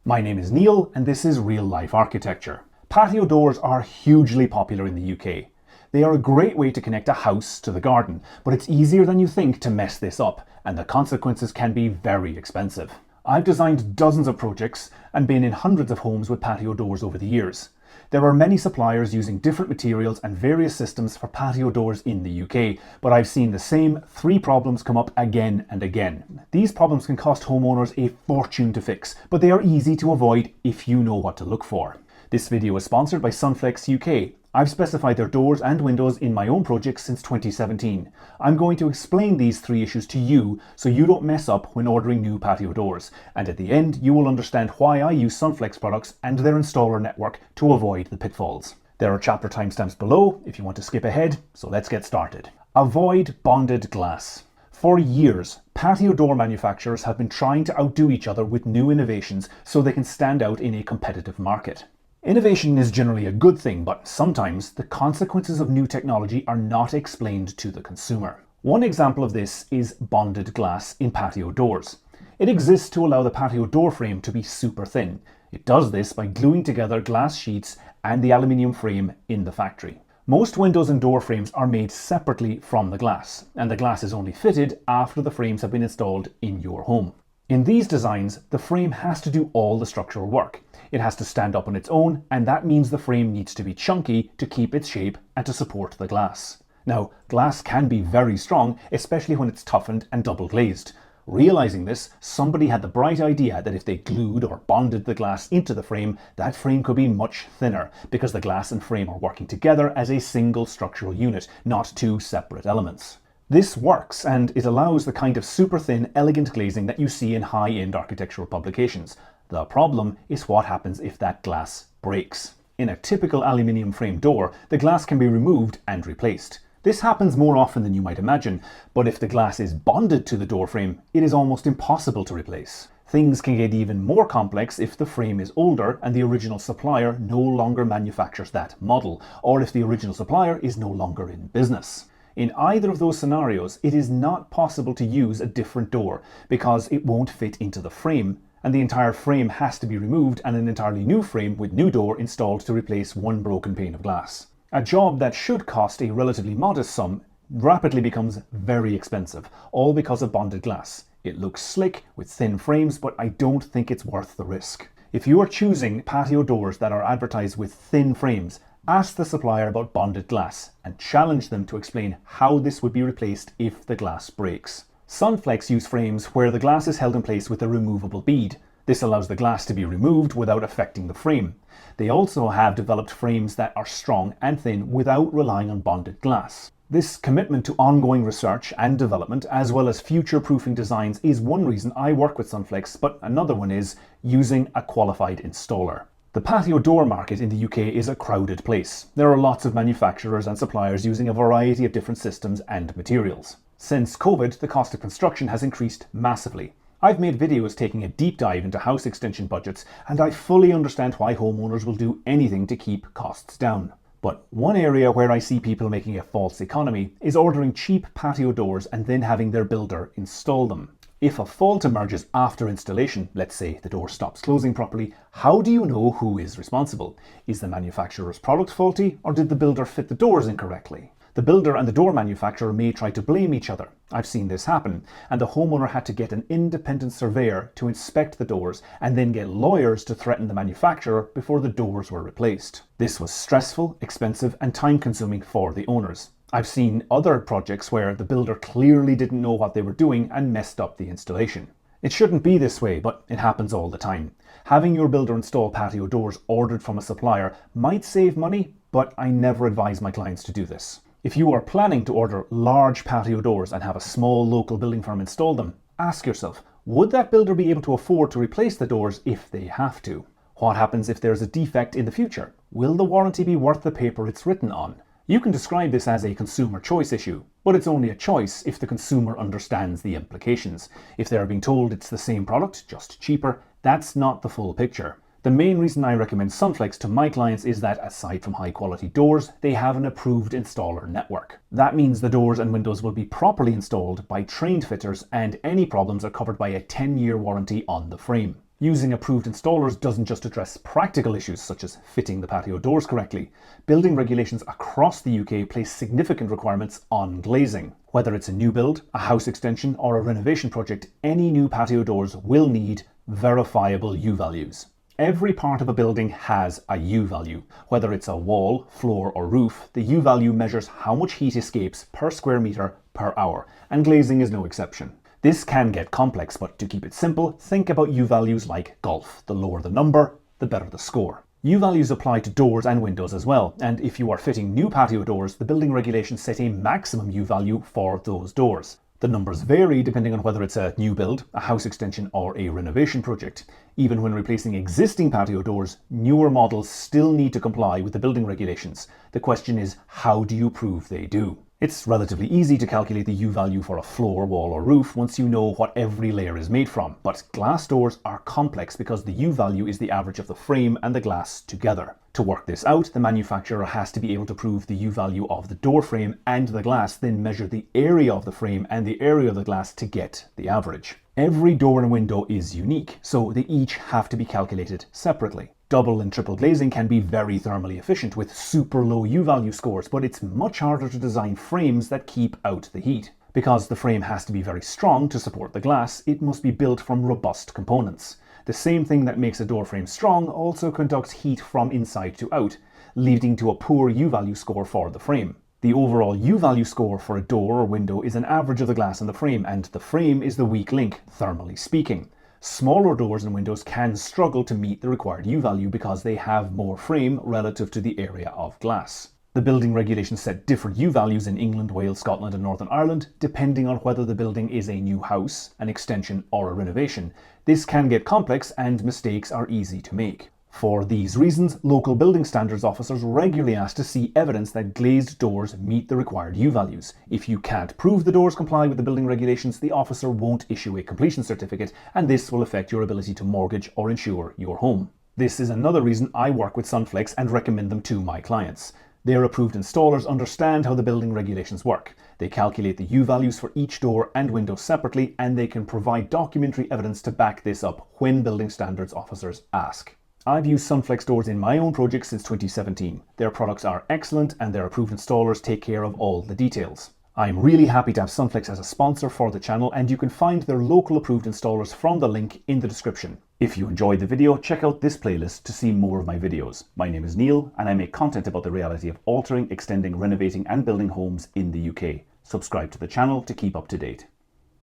My name is Neil and this is Real Life Architecture. Patio doors are hugely popular in the UK. They are a great way to connect a house to the garden, but it's easier than you think to mess this up, and the consequences can be very expensive. I've designed dozens of projects and been in hundreds of homes with patio doors over the years. There are many suppliers using different materials and various systems for patio doors in the UK, but I've seen the same three problems come up again and again. These problems can cost homeowners a fortune to fix, but they are easy to avoid if you know what to look for. This video is sponsored by Sunflex UK. I've specified their doors and windows in my own projects since 2017. I'm going to explain these three issues to you so you don't mess up when ordering new patio doors. And at the end, you will understand why I use Sunflex products and their installer network to avoid the pitfalls. There are chapter timestamps below if you want to skip ahead, so let's get started. Avoid bonded glass. For years, patio door manufacturers have been trying to outdo each other with new innovations so they can stand out in a competitive market. Innovation is generally a good thing, but sometimes the consequences of new technology are not explained to the consumer. One example of this is bonded glass in patio doors. It exists to allow the patio door frame to be super thin. It does this by gluing together glass sheets and the aluminium frame in the factory. Most windows and door frames are made separately from the glass, and the glass is only fitted after the frames have been installed in your home. In these designs, the frame has to do all the structural work. It has to stand up on its own, and that means the frame needs to be chunky to keep its shape and to support the glass. Now, glass can be very strong, especially when it's toughened and double glazed. Realizing this, somebody had the bright idea that if they glued or bonded the glass into the frame, that frame could be much thinner, because the glass and frame are working together as a single structural unit, not two separate elements. This works, and it allows the kind of super thin, elegant glazing that you see in high-end architectural publications. The problem is what happens if that glass breaks. In a typical aluminium frame door, the glass can be removed and replaced. This happens more often than you might imagine, but if the glass is bonded to the door frame, it is almost impossible to replace. Things can get even more complex if the frame is older and the original supplier no longer manufactures that model, or if the original supplier is no longer in business. In either of those scenarios, it is not possible to use a different door because it won't fit into the frame, and the entire frame has to be removed and an entirely new frame with new door installed to replace one broken pane of glass. A job that should cost a relatively modest sum rapidly becomes very expensive, all because of bonded glass. It looks slick with thin frames, but I don't think it's worth the risk. If you are choosing patio doors that are advertised with thin frames, ask the supplier about bonded glass and challenge them to explain how this would be replaced if the glass breaks. Sunflex use frames where the glass is held in place with a removable bead. This allows the glass to be removed without affecting the frame. They also have developed frames that are strong and thin without relying on bonded glass. This commitment to ongoing research and development, as well as future-proofing designs, is one reason I work with Sunflex, but another one is using a qualified installer. The patio door market in the UK is a crowded place. There are lots of manufacturers and suppliers using a variety of different systems and materials. Since COVID, the cost of construction has increased massively. I've made videos taking a deep dive into house extension budgets, and I fully understand why homeowners will do anything to keep costs down. But one area where I see people making a false economy is ordering cheap patio doors and then having their builder install them. If a fault emerges after installation, let's say the door stops closing properly, how do you know who is responsible? Is the manufacturer's product faulty, or did the builder fit the doors incorrectly? The builder and the door manufacturer may try to blame each other. I've seen this happen, and the homeowner had to get an independent surveyor to inspect the doors and then get lawyers to threaten the manufacturer before the doors were replaced. This was stressful, expensive, and time-consuming for the owners. I've seen other projects where the builder clearly didn't know what they were doing and messed up the installation. It shouldn't be this way, but it happens all the time. Having your builder install patio doors ordered from a supplier might save money, but I never advise my clients to do this. If you are planning to order large patio doors and have a small local building firm install them, ask yourself, would that builder be able to afford to replace the doors if they have to? What happens if there's a defect in the future? Will the warranty be worth the paper it's written on? You can describe this as a consumer choice issue, but it's only a choice if the consumer understands the implications. If they're being told it's the same product, just cheaper, that's not the full picture. The main reason I recommend Sunflex to my clients is that, aside from high quality doors, they have an approved installer network. That means the doors and windows will be properly installed by trained fitters, and any problems are covered by a 10-year warranty on the frame. Using approved installers doesn't just address practical issues such as fitting the patio doors correctly. Building regulations across the UK place significant requirements on glazing. Whether it's a new build, a house extension, or a renovation project, any new patio doors will need verifiable U values. Every part of a building has a U value. Whether it's a wall, floor, or roof, the U value measures how much heat escapes per square metre per hour, and glazing is no exception. This can get complex, but to keep it simple, think about U values like golf. The lower the number, the better the score. U values apply to doors and windows as well, and if you are fitting new patio doors, the building regulations set a maximum U value for those doors. The numbers vary depending on whether it's a new build, a house extension, or a renovation project. Even when replacing existing patio doors, newer models still need to comply with the building regulations. The question is, how do you prove they do? It's relatively easy to calculate the U value for a floor, wall, or roof once you know what every layer is made from, but glass doors are complex because the U value is the average of the frame and the glass together. To work this out, the manufacturer has to be able to prove the U value of the door frame and the glass, then measure the area of the frame and the area of the glass to get the average. Every door and window is unique, so they each have to be calculated separately. Double and triple glazing can be very thermally efficient with super low U value scores, but it's much harder to design frames that keep out the heat. Because the frame has to be very strong to support the glass, it must be built from robust components. The same thing that makes a door frame strong also conducts heat from inside to out, leading to a poor U value score for the frame. The overall U value score for a door or window is an average of the glass in the frame, and the frame is the weak link, thermally speaking. Smaller doors and windows can struggle to meet the required U value because they have more frame relative to the area of glass. The building regulations set different U values in England, Wales, Scotland, and Northern Ireland, depending on whether the building is a new house, an extension, or a renovation. This can get complex and mistakes are easy to make. For these reasons, local building standards officers regularly ask to see evidence that glazed doors meet the required U values. If you can't prove the doors comply with the building regulations, the officer won't issue a completion certificate, and this will affect your ability to mortgage or insure your home. This is another reason I work with Sunflex and recommend them to my clients. Their approved installers understand how the building regulations work. They calculate the U values for each door and window separately, and they can provide documentary evidence to back this up when building standards officers ask. I've used Sunflex doors in my own projects since 2017. Their products are excellent and their approved installers take care of all the details. I'm really happy to have Sunflex as a sponsor for the channel, and you can find their local approved installers from the link in the description. If you enjoyed the video, check out this playlist to see more of my videos. My name is Neil and I make content about the reality of altering, extending, renovating and building homes in the UK. Subscribe to the channel to keep up to date.